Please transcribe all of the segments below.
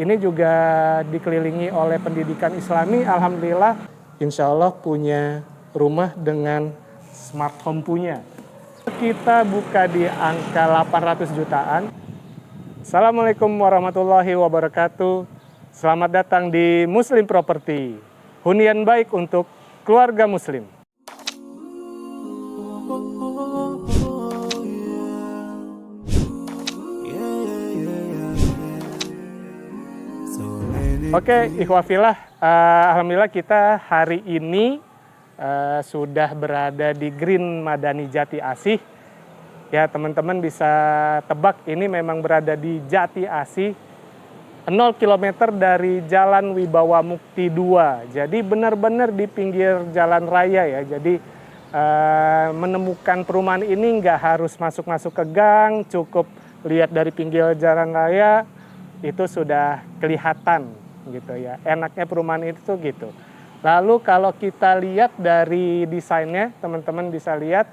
ini juga dikelilingi oleh pendidikan Islami. Alhamdulillah, insya Allah punya rumah dengan smart home punya. Kita buka di angka 800 jutaan. Assalamualaikum warahmatullahi wabarakatuh. Selamat datang di Muslim Property. Hunian baik untuk keluarga muslim. Oke, ikhwah fillah, alhamdulillah kita hari ini sudah berada di Green Madani Jati Asih. Ya, teman-teman bisa tebak ini memang berada di Jati Asih, 0 km dari Jalan Wibawa Mukti 2. Jadi benar-benar di pinggir jalan raya ya. Jadi menemukan perumahan ini nggak harus masuk-masuk ke gang, cukup lihat dari pinggir jalan raya itu sudah kelihatan gitu ya. Enaknya perumahan itu tuh gitu. Lalu kalau kita lihat dari desainnya, teman-teman bisa lihat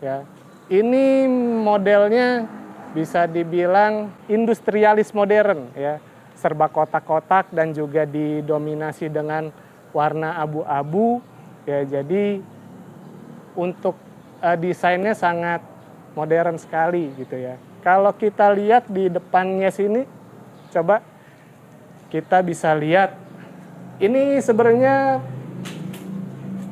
ya. Ini modelnya bisa dibilang industrialis modern ya. Serba kotak-kotak dan juga didominasi dengan warna abu-abu ya. Jadi untuk desainnya sangat modern sekali gitu ya. Kalau kita lihat di depannya sini, coba kita bisa lihat, ini sebenarnya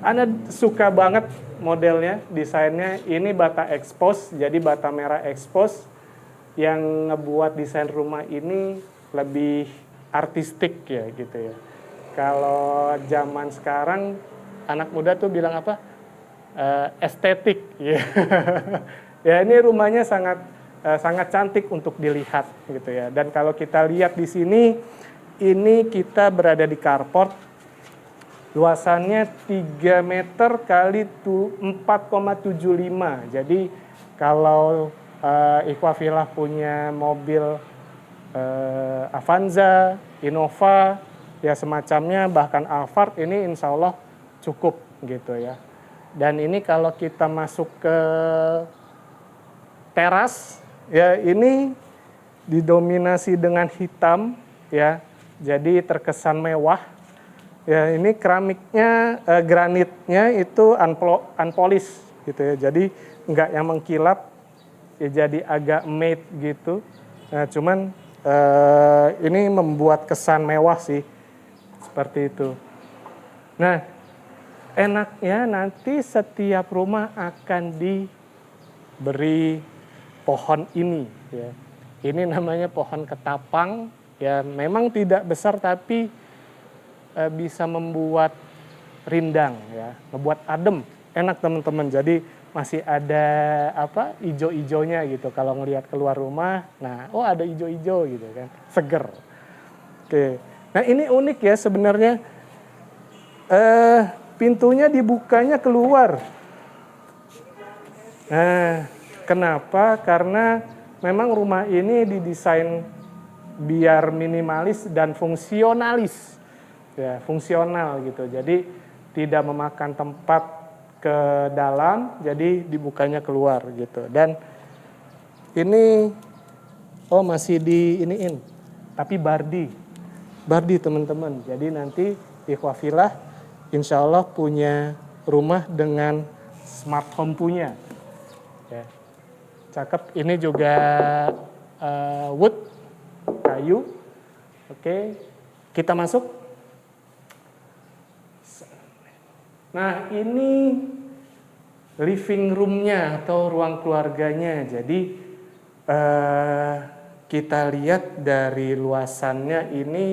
Anda suka banget modelnya, desainnya. Ini bata expose, jadi bata merah expose yang ngebuat desain rumah ini lebih artistik ya gitu ya. Kalau zaman sekarang anak muda tuh bilang apa? Estetik ya. Ya, ini rumahnya sangat cantik untuk dilihat gitu ya. Dan kalau kita lihat di sini, ini kita berada di carport, luasannya 3 meter kali 4,75. Jadi kalau ikhwah fillah punya mobil Avanza, Innova, ya semacamnya, bahkan Alphard, ini insya Allah cukup gitu ya. Dan ini kalau kita masuk ke teras, ya ini didominasi dengan hitam ya. Jadi terkesan mewah. Ya, ini keramiknya, granitnya itu unpolished gitu ya. Jadi enggak yang mengkilap, ya jadi agak matte gitu. Nah, cuman ini membuat kesan mewah sih, seperti itu. Nah, enaknya nanti setiap rumah akan diberi pohon ini ya. Ini namanya pohon ketapang. Ya, memang tidak besar tapi bisa membuat rindang ya, membuat adem, enak teman-teman. Jadi masih ada apa ijo-ijonya gitu kalau ngelihat keluar rumah. Nah, oh ada ijo-ijo gitu kan, seger. Oke. Nah, ini unik ya sebenarnya. Pintunya dibukanya keluar. Nah, kenapa? Karena memang rumah ini didesain biar minimalis dan fungsionalis, ya fungsional gitu. Jadi tidak memakan tempat ke dalam, jadi dibukanya keluar gitu. Dan ini masih di iniin, tapi bardi teman-teman. Jadi nanti ikhwah fillah insya Allah punya rumah dengan smart home punya. Ya. Cakep. Ini juga wood, kayu. Oke, kita masuk. Nah, ini living room-nya atau ruang keluarganya. Jadi kita lihat dari luasannya ini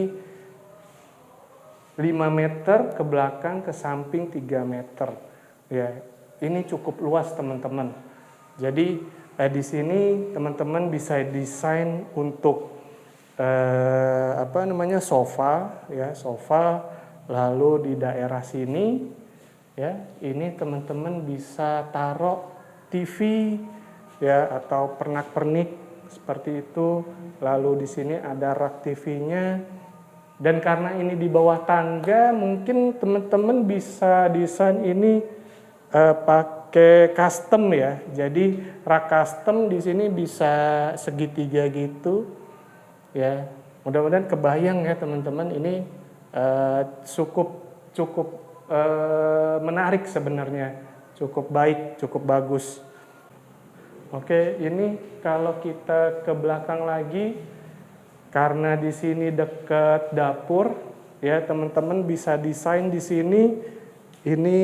5 meter ke belakang, ke samping 3 meter. Ya, ini cukup luas teman-teman. Jadi di sini teman-teman bisa desain untuk sofa ya, lalu di daerah sini ya, ini teman-teman bisa taruh TV ya atau pernak-pernik seperti itu. Lalu di sini ada rak TV-nya. Dan karena ini di bawah tangga, mungkin teman-teman bisa desain ini pakai custom ya. Jadi rak custom di sini bisa segitiga gitu ya. Mudah-mudahan kebayang ya teman-teman, ini cukup menarik sebenarnya, cukup baik, cukup bagus. Oke, ini kalau kita ke belakang lagi, karena di sini dekat dapur, ya teman-teman bisa desain di sini. Ini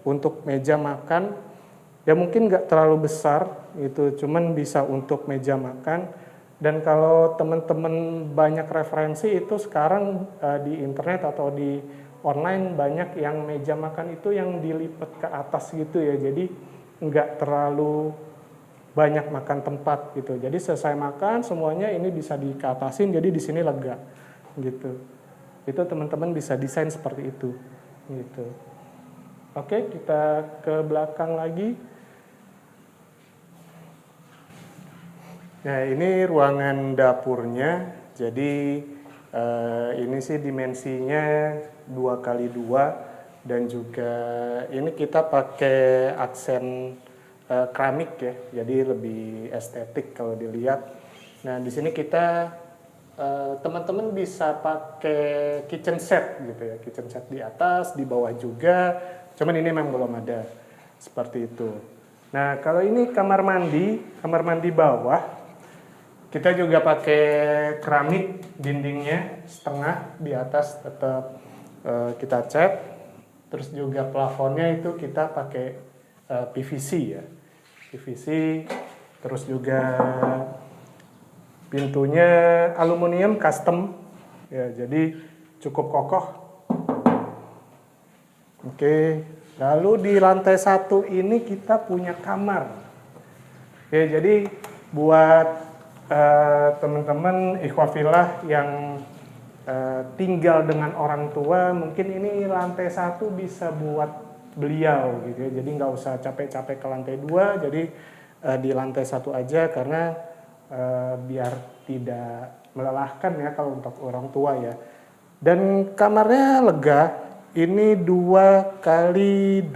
untuk meja makan, ya mungkin nggak terlalu besar, gitu, cuman bisa untuk meja makan. Dan kalau teman-teman banyak referensi itu sekarang di internet atau di online banyak yang meja makan itu yang dilipat ke atas gitu ya, jadi nggak terlalu banyak makan tempat gitu. Jadi selesai makan semuanya ini bisa dikeatasin, jadi di sini lega gitu. Itu teman-teman bisa desain seperti itu gitu. Oke, kita ke belakang lagi. Nah, ini ruangan dapurnya. Jadi ini sih dimensinya 2x2 dan juga ini kita pakai aksen keramik ya, jadi lebih estetik kalau dilihat. Nah, di sini kita teman-teman bisa pakai kitchen set gitu ya, kitchen set di atas, di bawah juga. Cuman ini memang belum ada seperti itu. Nah, kalau ini kamar mandi bawah, kita juga pakai keramik dindingnya setengah, di atas tetap kita cat. Terus juga plafonnya itu kita pakai PVC ya. PVC, terus juga pintunya aluminium custom ya, jadi cukup kokoh. Oke, lalu di lantai 1 ini kita punya kamar. Oke, jadi buat teman-teman ikhwafillah yang tinggal dengan orang tua, mungkin ini lantai 1 bisa buat beliau gitu ya, jadi nggak usah capek-capek ke lantai 2, jadi di lantai 1 aja, karena biar tidak melelahkan ya kalau untuk orang tua ya. Dan kamarnya lega, ini 2x2,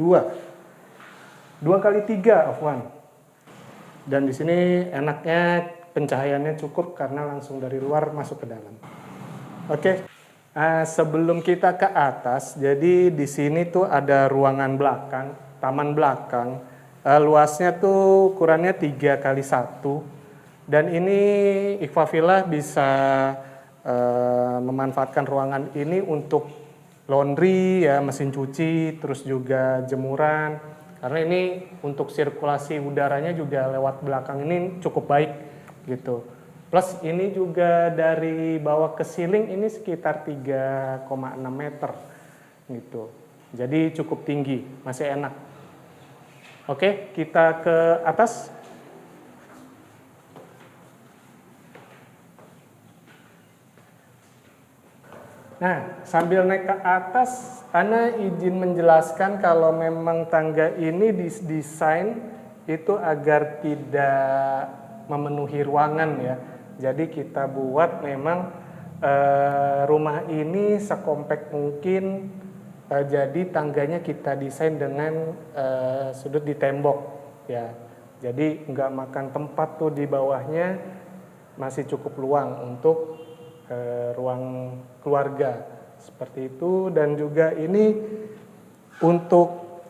2x3 afwan. Dan di sini enaknya pencahayaannya cukup karena langsung dari luar masuk ke dalam. Oke. Sebelum kita ke atas, jadi di sini tuh ada ruangan belakang, taman belakang. Luasnya tuh ukurannya 3x1. Dan ini ikhwafillah bisa memanfaatkan ruangan ini untuk laundry ya, mesin cuci, terus juga jemuran. Karena ini untuk sirkulasi udaranya juga lewat belakang ini cukup baik gitu. Plus ini juga dari bawah ke ceiling ini sekitar 3,6 meter gitu. Jadi cukup tinggi, masih enak. Oke, kita ke atas. Nah, sambil naik ke atas, Ana izin menjelaskan kalau memang tangga ini didesain itu agar tidak memenuhi ruangan ya. Jadi kita buat memang rumah ini sekompak mungkin, jadi tangganya kita desain dengan sudut di tembok ya. Jadi nggak makan tempat tuh di bawahnya, masih cukup luang untuk ruang keluarga seperti itu. Dan juga ini untuk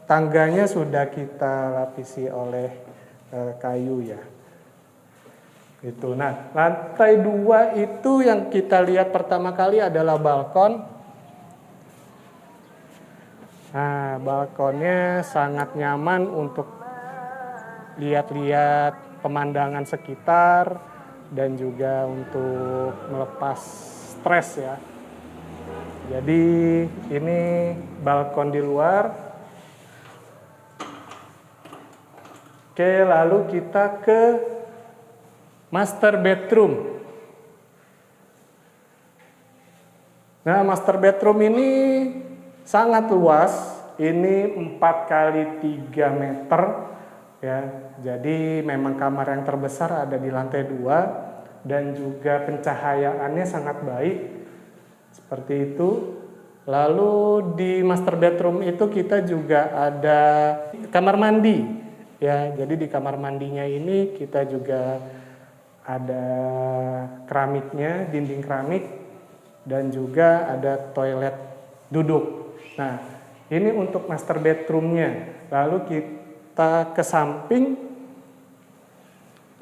tangganya sudah kita lapisi oleh kayu ya. Itu. Nah, lantai 2 itu yang kita lihat pertama kali adalah balkon. Nah, balkonnya sangat nyaman untuk lihat-lihat pemandangan sekitar dan juga untuk melepas stres ya. Jadi ini balkon di luar. Oke, lalu kita ke master bedroom. Nah, master bedroom ini sangat luas. Ini 4x3 meter ya. Jadi memang kamar yang terbesar ada di lantai 2 dan juga pencahayaannya sangat baik. Seperti itu. Lalu di master bedroom itu kita juga ada kamar mandi ya. Jadi di kamar mandinya ini kita juga ada keramiknya, dinding keramik, dan juga ada toilet duduk. Nah, ini untuk master bedroomnya. Lalu kita ke samping.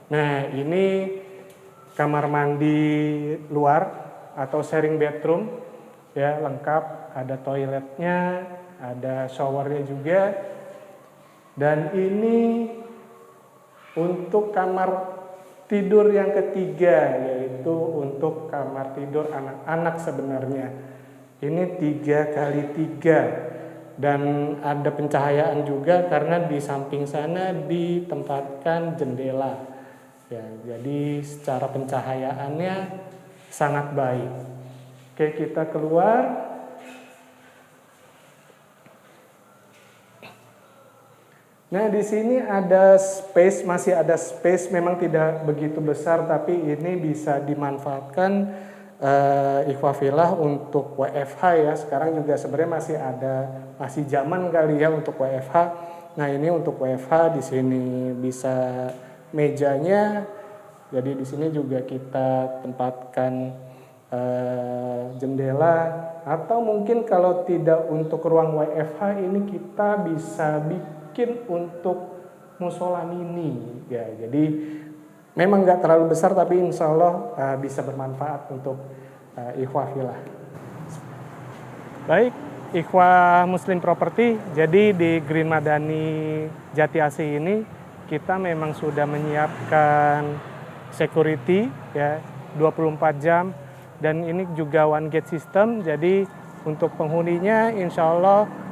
Nah, ini kamar mandi luar atau sharing bedroom, ya, lengkap. Ada toiletnya, ada showernya juga. Dan ini untuk kamar tidur yang ketiga, yaitu untuk kamar tidur anak-anak sebenarnya. Ini 3x3 dan ada pencahayaan juga karena di samping sana ditempatkan jendela. Ya, jadi secara pencahayaannya sangat baik. Oke, kita keluar. Nah, di sini ada space, masih ada space, memang tidak begitu besar, tapi ini bisa dimanfaatkan ikhwafillah untuk WFH ya. Sekarang juga sebenarnya masih zaman kali ya untuk WFH. Nah, ini untuk WFH di sini bisa mejanya. Jadi di sini juga kita tempatkan jendela, atau mungkin kalau tidak untuk ruang WFH ini kita bisa bikin untuk musola mini ya. Jadi memang nggak terlalu besar, tapi insya Allah bisa bermanfaat untuk ikhwah filah. Baik, ikhwah Muslim Property. Jadi di Green Madani Jati Asih ini kita memang sudah menyiapkan security ya 24 jam, dan ini juga one gate system. Jadi untuk penghuninya insya Allah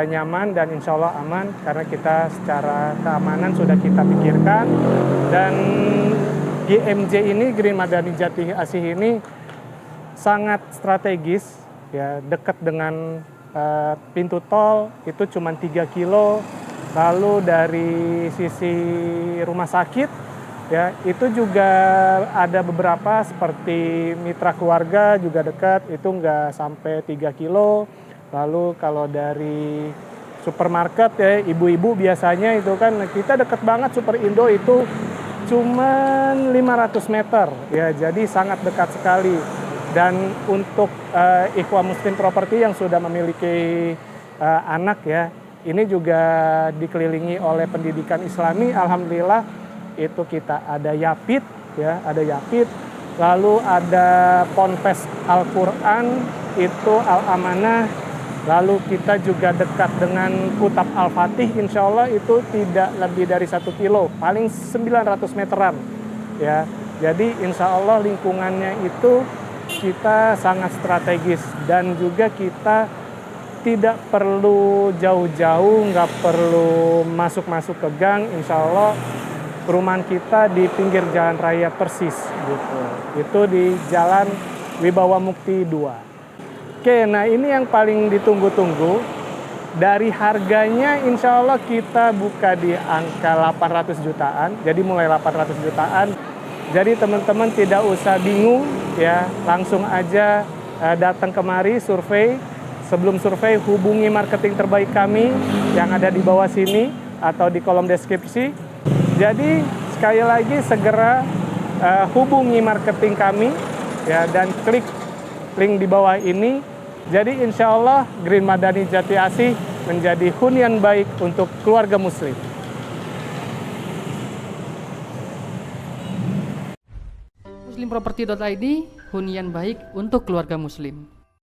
nyaman dan insya Allah aman, karena kita secara keamanan sudah kita pikirkan. Dan GMJ ini, Green Madani Jati Asih ini sangat strategis ya, dekat dengan pintu tol itu cuma 3 kilo. Lalu dari sisi rumah sakit ya itu juga ada beberapa, seperti mitra keluarga juga dekat, itu nggak sampai 3 kilo. Lalu kalau dari supermarket ya, ibu-ibu biasanya itu kan kita dekat banget, Super Indo itu cuman 500 meter ya, jadi sangat dekat sekali. Dan untuk ikhwah Muslim Property yang sudah memiliki anak ya, ini juga dikelilingi oleh pendidikan Islami. Alhamdulillah itu kita ada Yapit ya, ada Yapit. Lalu ada Ponpes Al-Quran itu Al-Amanah. Lalu kita juga dekat dengan Kutab Al-Fatih, insya Allah itu tidak lebih dari 1 kilo, paling 900 meteran. Ya, jadi insya Allah lingkungannya itu kita sangat strategis, dan juga kita tidak perlu jauh-jauh, nggak perlu masuk-masuk ke gang. Insya Allah perumahan kita di pinggir jalan raya persis gitu. Itu di Jalan Wibawa Mukti 2. Oke, nah ini yang paling ditunggu-tunggu. Dari harganya insya Allah kita buka di angka 800 jutaan. Jadi mulai 800 jutaan. Jadi teman-teman tidak usah bingung ya, langsung aja datang kemari survei. Sebelum survei hubungi marketing terbaik kami yang ada di bawah sini atau di kolom deskripsi. Jadi sekali lagi segera hubungi marketing kami ya, dan klik link di bawah ini. Jadi insya Allah Green Madani Jati Asih menjadi hunian baik untuk keluarga muslim. Muslimproperty.id, hunian baik untuk keluarga muslim.